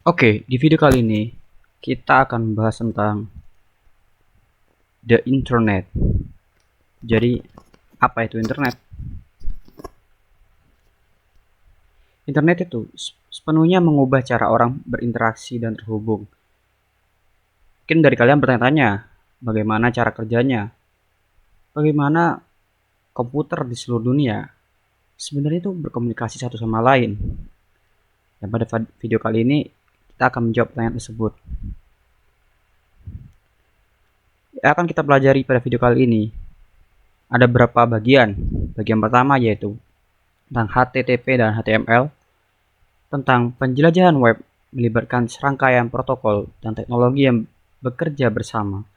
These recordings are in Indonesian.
Oke, di video kali ini kita akan membahas tentang the internet. Jadi, apa itu internet? Internet itu sepenuhnya mengubah cara orang berinteraksi dan terhubung. Mungkin dari kalian bertanya-tanya, bagaimana cara kerjanya? Bagaimana komputer di seluruh dunia sebenarnya itu berkomunikasi satu sama lain? Dan pada video kali ini kita akan menjawab pertanyaan tersebut. Yang akan kita pelajari pada video kali ini ada beberapa bagian. Bagian pertama yaitu tentang HTTP dan HTML, tentang penjelajahan web melibatkan serangkaian protokol dan teknologi yang bekerja bersama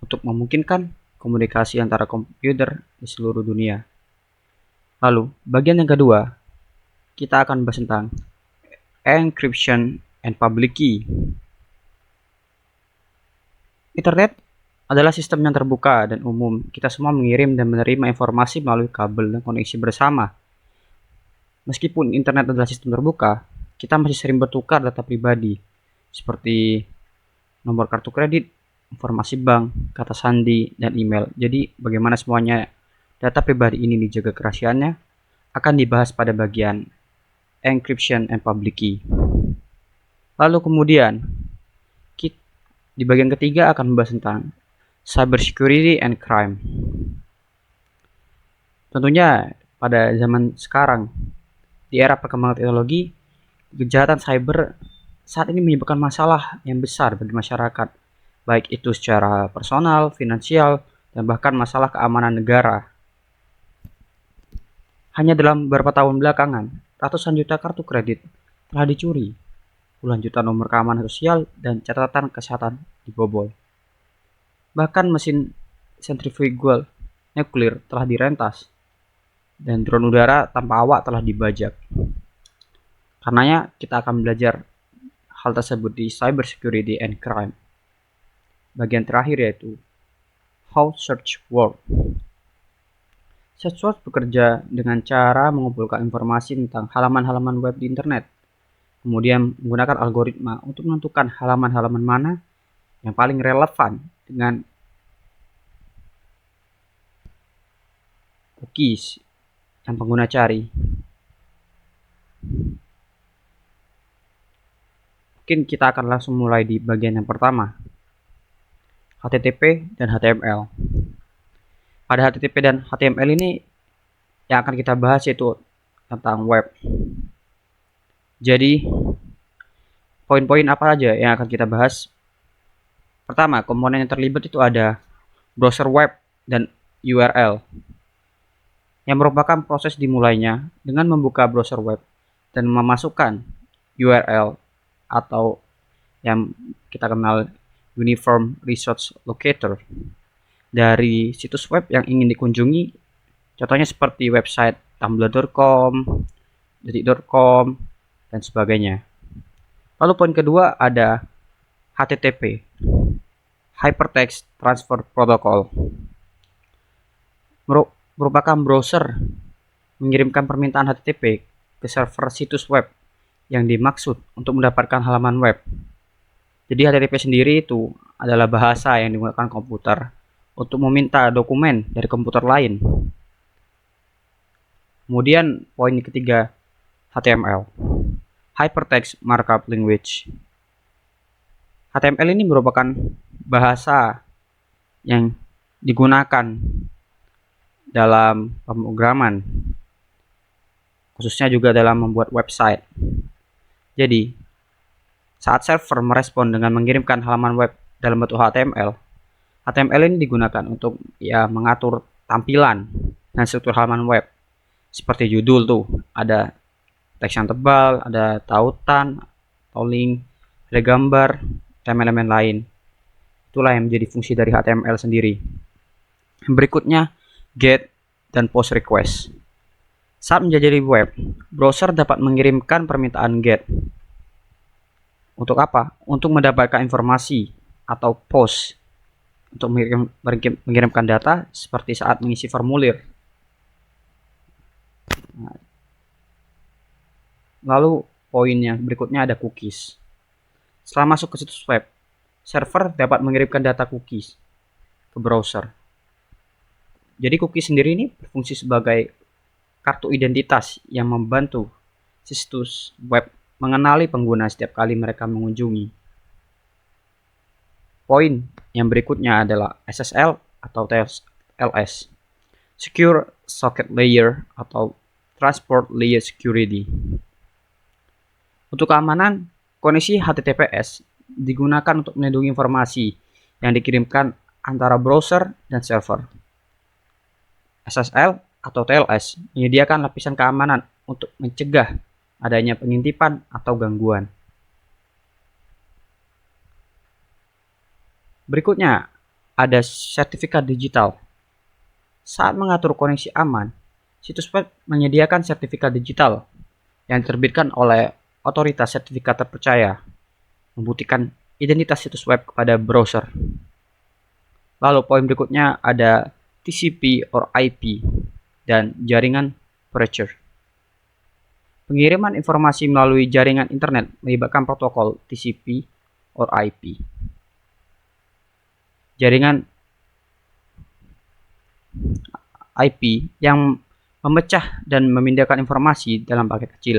untuk memungkinkan komunikasi antara komputer di seluruh dunia. Lalu, bagian yang kedua, kita akan bahas tentang encryption and public key. Internet adalah sistem yang terbuka dan umum. Kita semua mengirim dan menerima informasi melalui kabel dan koneksi bersama. Meskipun internet adalah sistem terbuka, kita masih sering bertukar data pribadi, seperti nomor kartu kredit, informasi bank, kata sandi, dan email. Jadi, bagaimana semuanya data pribadi ini dijaga kerahasiaannya akan dibahas pada bagian encryption and public key. Lalu kemudian, di bagian ketiga akan membahas tentang cybersecurity and crime. Tentunya pada zaman sekarang, di era perkembangan teknologi, kejahatan cyber saat ini menyebabkan masalah yang besar bagi masyarakat, baik itu secara personal, finansial, dan bahkan masalah keamanan negara. Hanya dalam beberapa tahun belakangan, ratusan juta kartu kredit telah dicuri, puluhan juta nomor keamanan sosial dan catatan kesehatan dibobol. Bahkan mesin sentrifugal nuklir telah direntas, dan drone udara tanpa awak telah dibajak. Karenanya kita akan belajar hal tersebut di cybersecurity and crime. Bagian terakhir yaitu how search works. Search works bekerja dengan cara mengumpulkan informasi tentang halaman-halaman web di internet, kemudian menggunakan algoritma untuk menentukan halaman-halaman mana yang paling relevan dengan cookies yang pengguna cari. Mungkin kita akan langsung mulai di bagian yang pertama, HTTP dan HTML. Pada HTTP dan HTML ini yang akan kita bahas yaitu tentang web. Jadi, poin-poin apa saja yang akan kita bahas? Pertama, komponen yang terlibat itu ada browser web dan URL, yang merupakan proses dimulainya dengan membuka browser web dan memasukkan URL atau yang kita kenal Uniform Resource Locator dari situs web yang ingin dikunjungi. Contohnya seperti website tumblr.com, detik.com, dan sebagainya. Lalu poin kedua ada HTTP, Hypertext Transfer Protocol. Merupakan browser mengirimkan permintaan HTTP ke server situs web yang dimaksud untuk mendapatkan halaman web. Jadi HTTP sendiri itu adalah bahasa yang digunakan komputer untuk meminta dokumen dari komputer lain. Kemudian poin ketiga, HTML, Hypertext Markup Language. HTML ini merupakan bahasa yang digunakan dalam pemrograman, khususnya juga dalam membuat website. Jadi, saat server merespon dengan mengirimkan halaman web dalam bentuk HTML, HTML ini digunakan untuk mengatur tampilan dan struktur halaman web. Seperti judul tuh, ada teks yang tebal, ada tautan, atau link, ada gambar, dan elemen lain. Itulah yang menjadi fungsi dari HTML sendiri. Berikutnya, GET dan POST request. Saat menjajali web, browser dapat mengirimkan permintaan GET. Untuk apa? Untuk mendapatkan informasi atau POST untuk mengirimkan data seperti saat mengisi formulir. Lalu poin yang berikutnya ada cookies. Setelah masuk ke situs web, server dapat mengirimkan data cookies ke browser. Jadi cookies sendiri ini berfungsi sebagai kartu identitas yang membantu situs web mengenali pengguna setiap kali mereka mengunjungi. Poin yang berikutnya adalah SSL atau TLS, Secure Socket Layer atau Transport Layer Security. Untuk keamanan, koneksi HTTPS digunakan untuk melindungi informasi yang dikirimkan antara browser dan server. SSL atau TLS menyediakan lapisan keamanan untuk mencegah adanya pengintipan atau gangguan. Berikutnya, ada sertifikat digital. Saat mengatur koneksi aman, situs web menyediakan sertifikat digital yang diterbitkan oleh otoritas sertifikat terpercaya, membuktikan identitas situs web kepada browser. Lalu poin berikutnya ada TCP or IP dan jaringan pressure. Pengiriman informasi melalui jaringan internet melibatkan protokol TCP or IP. Jaringan IP yang memecah dan memindahkan informasi dalam paket kecil.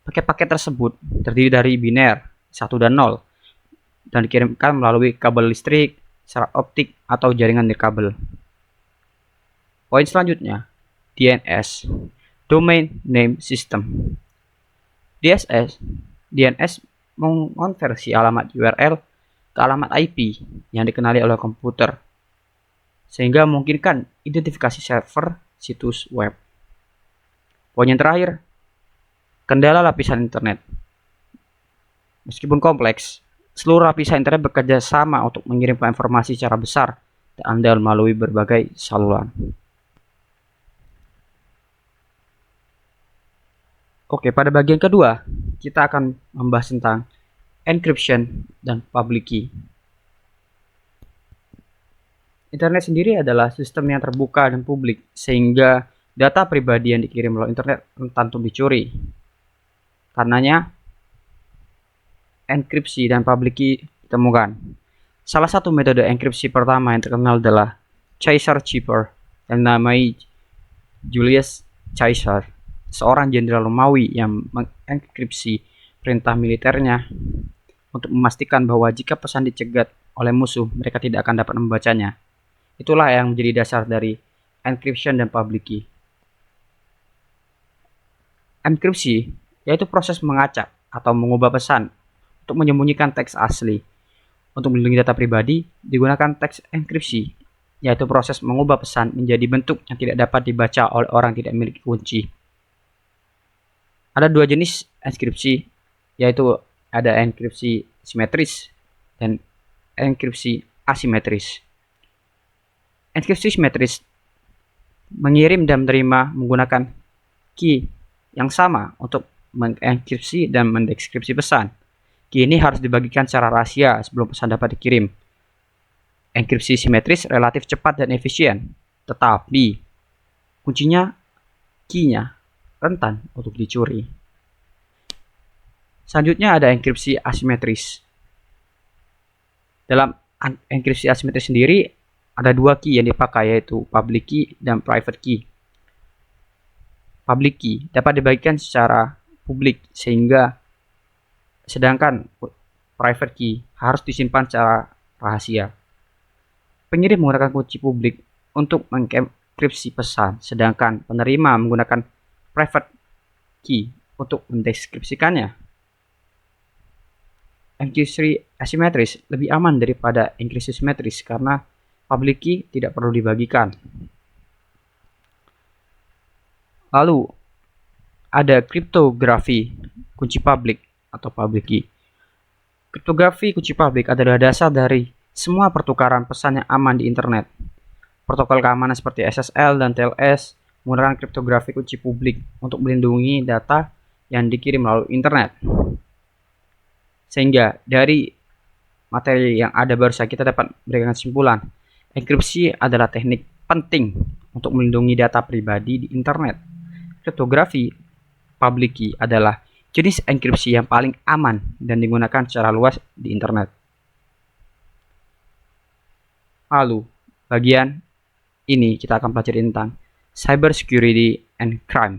Paket-paket tersebut terdiri dari biner 1 dan 0 dan dikirimkan melalui kabel listrik, serat optik, atau jaringan nirkabel. Poin selanjutnya, DNS, Domain Name System. DNS mengonversi alamat URL ke alamat IP yang dikenali oleh komputer, sehingga memungkinkan identifikasi server situs web. Poin yang terakhir, kendala lapisan internet. Meskipun kompleks, seluruh lapisan internet bekerja sama untuk mengirimkan informasi secara besar dan andal melalui berbagai saluran. Oke, pada bagian kedua, kita akan membahas tentang encryption dan public key. Internet sendiri adalah sistem yang terbuka dan publik, sehingga data pribadi yang dikirim melalui internet rentan untuk dicuri. Karenanya, enkripsi dan public key ditemukan. Salah satu metode enkripsi pertama yang terkenal adalah Caesar Cipher yang dinamai Julius Caesar, seorang jenderal Romawi yang mengenkripsi perintah militernya untuk memastikan bahwa jika pesan dicegat oleh musuh, mereka tidak akan dapat membacanya. Itulah yang menjadi dasar dari encryption dan public key. Enkripsi yaitu proses mengacak atau mengubah pesan untuk menyembunyikan teks asli. Untuk melindungi data pribadi, digunakan teks enkripsi, yaitu proses mengubah pesan menjadi bentuk yang tidak dapat dibaca oleh orang yang tidak memiliki kunci. Ada dua jenis enkripsi, yaitu ada enkripsi simetris dan enkripsi asimetris. Enkripsi simetris mengirim dan menerima menggunakan key yang sama untuk mengenkripsi dan mendeskripsi pesan. Key ini harus dibagikan secara rahasia sebelum pesan dapat dikirim. Enkripsi simetris relatif cepat dan efisien, tetapi kuncinya key-nya rentan untuk dicuri. Selanjutnya ada enkripsi asimetris. Dalam enkripsi asimetris sendiri ada dua key yang dipakai, yaitu public key dan private key. Public key dapat dibagikan secara publik, sedangkan private key harus disimpan secara rahasia. Pengirim menggunakan kunci publik untuk mengenkripsi pesan, sedangkan penerima menggunakan private key untuk mendeskripsikannya. Enkripsi asimetris lebih aman daripada enkripsi simetris karena public key tidak perlu dibagikan. Lalu ada kriptografi kunci publik atau public key. Kriptografi kunci publik adalah dasar dari semua pertukaran pesan yang aman di internet. Protokol keamanan seperti SSL dan TLS menggunakan kriptografi kunci publik untuk melindungi data yang dikirim melalui internet. Sehingga dari materi yang ada barusan kita dapat memberikan kesimpulan, enkripsi adalah teknik penting untuk melindungi data pribadi di internet. Kriptografi public key adalah jenis enkripsi yang paling aman dan digunakan secara luas di internet. Lalu, bagian ini kita akan pelajari tentang cyber security and crime.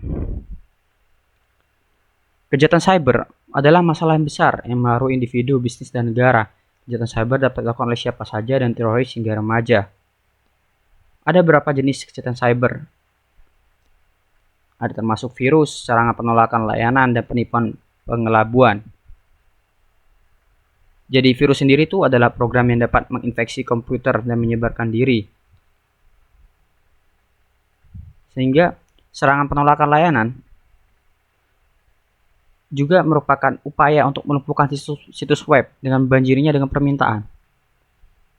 Kejahatan cyber adalah masalah yang besar yang mengaruhi individu, bisnis, dan negara. Kejahatan cyber dapat dilakukan oleh siapa saja dan teroris hingga remaja. Ada beberapa jenis kejahatan cyber. Ada termasuk virus, serangan penolakan layanan, dan penipuan pengelabuan. Jadi virus sendiri itu adalah program yang dapat menginfeksi komputer dan menyebarkan diri. Sehingga serangan penolakan layanan juga merupakan upaya untuk melumpuhkan situs web dengan membanjirinya dengan permintaan.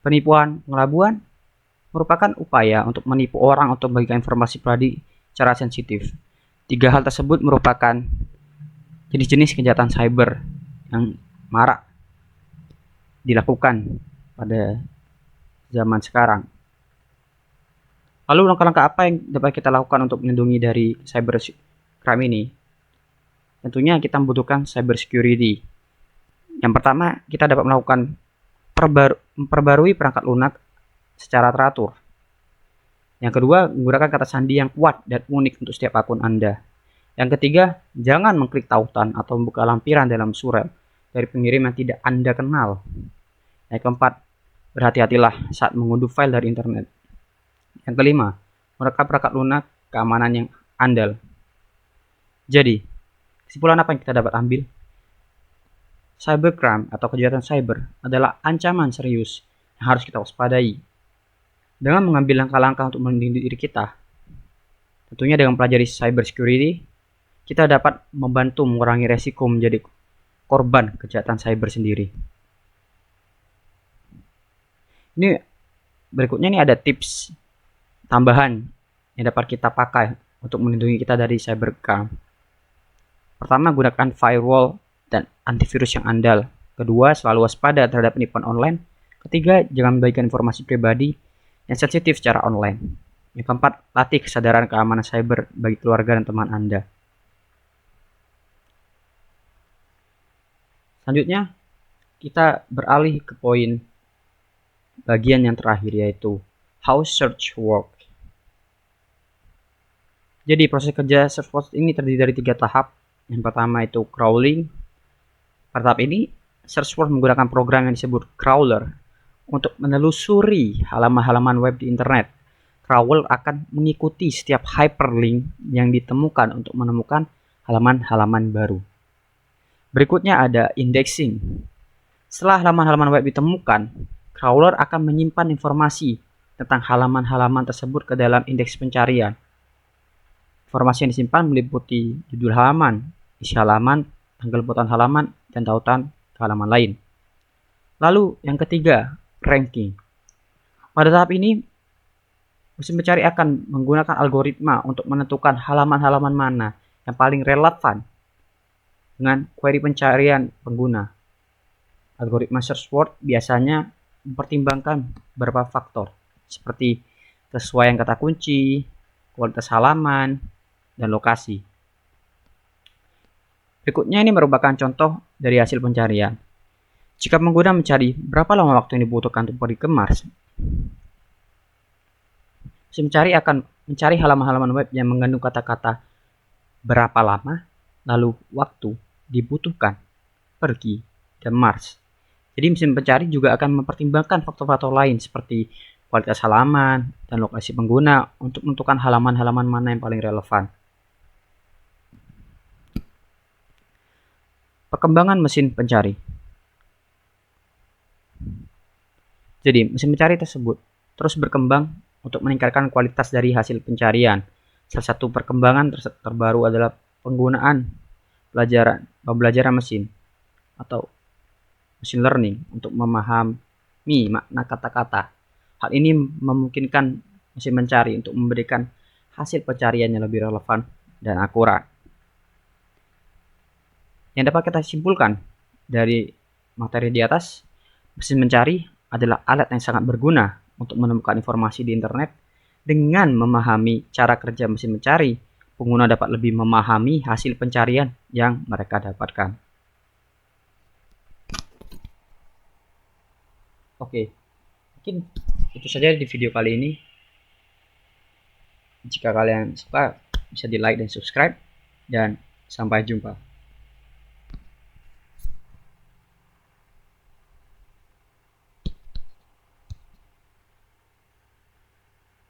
Penipuan pengelabuan merupakan upaya untuk menipu orang untuk membagikan informasi pribadi secara sensitif. Tiga hal tersebut merupakan jenis-jenis kejahatan cyber yang marak dilakukan pada zaman sekarang. Lalu langkah-langkah apa yang dapat kita lakukan untuk melindungi dari cyber crime ini? Tentunya kita membutuhkan cyber security. Yang pertama, kita dapat melakukan memperbarui perangkat lunak secara teratur. Yang kedua, menggunakan kata sandi yang kuat dan unik untuk setiap akun Anda. Yang ketiga, jangan mengklik tautan atau membuka lampiran dalam surel dari pengirim yang tidak Anda kenal. Yang keempat, berhati-hatilah saat mengunduh file dari internet. Yang kelima, merekam perangkat lunak keamanan yang andal. Jadi, kesimpulan apa yang kita dapat ambil? Cybercrime atau kejahatan cyber adalah ancaman serius yang harus kita waspadai. Dengan mengambil langkah-langkah untuk melindungi diri kita, tentunya dengan mempelajari cyber security, kita dapat membantu mengurangi resiko menjadi korban kejahatan cyber sendiri. Ini berikutnya ini ada tips tambahan yang dapat kita pakai untuk melindungi kita dari cybercrime. Pertama, gunakan firewall dan antivirus yang andal. Kedua, selalu waspada terhadap penipuan online. Ketiga, jangan membagikan informasi pribadi yang sensitif secara online. Yang keempat, latih kesadaran keamanan cyber bagi keluarga dan teman Anda. Selanjutnya, kita beralih ke poin bagian yang terakhir, yaitu how search work. Jadi proses kerja search work ini terdiri dari 3 tahap. Yang pertama itu crawling. Pada tahap ini, search work menggunakan program yang disebut crawler untuk menelusuri halaman-halaman web di internet. Crawler akan mengikuti setiap hyperlink yang ditemukan untuk menemukan halaman-halaman baru. Berikutnya ada indexing. Setelah halaman-halaman web ditemukan, crawler akan menyimpan informasi tentang halaman-halaman tersebut ke dalam indeks pencarian. Informasi yang disimpan meliputi judul halaman, isi halaman, tanggal pembuatan halaman, dan tautan ke halaman lain. Lalu yang ketiga, ranking. Pada tahap ini, mesin pencari akan menggunakan algoritma untuk menentukan halaman-halaman mana yang paling relevan dengan query pencarian pengguna. Algoritma search word biasanya mempertimbangkan beberapa faktor seperti kesesuaian kata kunci, kualitas halaman, dan lokasi. Berikutnya ini merupakan contoh dari hasil pencarian. Jika pengguna mencari berapa lama waktu yang dibutuhkan untuk pergi ke Mars, mesin pencari akan mencari halaman-halaman web yang mengandung kata-kata berapa lama, lalu waktu dibutuhkan pergi ke Mars. Jadi mesin pencari juga akan mempertimbangkan faktor-faktor lain seperti kualitas halaman dan lokasi pengguna untuk menentukan halaman-halaman mana yang paling relevan. Perkembangan mesin pencari. Jadi, mesin pencari tersebut terus berkembang untuk meningkatkan kualitas dari hasil pencarian. Salah satu perkembangan terbaru adalah penggunaan pembelajaran mesin atau machine learning untuk memahami makna kata-kata. Hal ini memungkinkan mesin mencari untuk memberikan hasil pencarian yang lebih relevan dan akurat. Yang dapat kita simpulkan dari materi di atas, mesin mencari adalah alat yang sangat berguna untuk menemukan informasi di internet. Dengan memahami cara kerja mesin mencari, pengguna dapat lebih memahami hasil pencarian yang mereka dapatkan. Oke, mungkin itu saja di video kali ini. Jika kalian suka, bisa di like dan subscribe, dan sampai jumpa.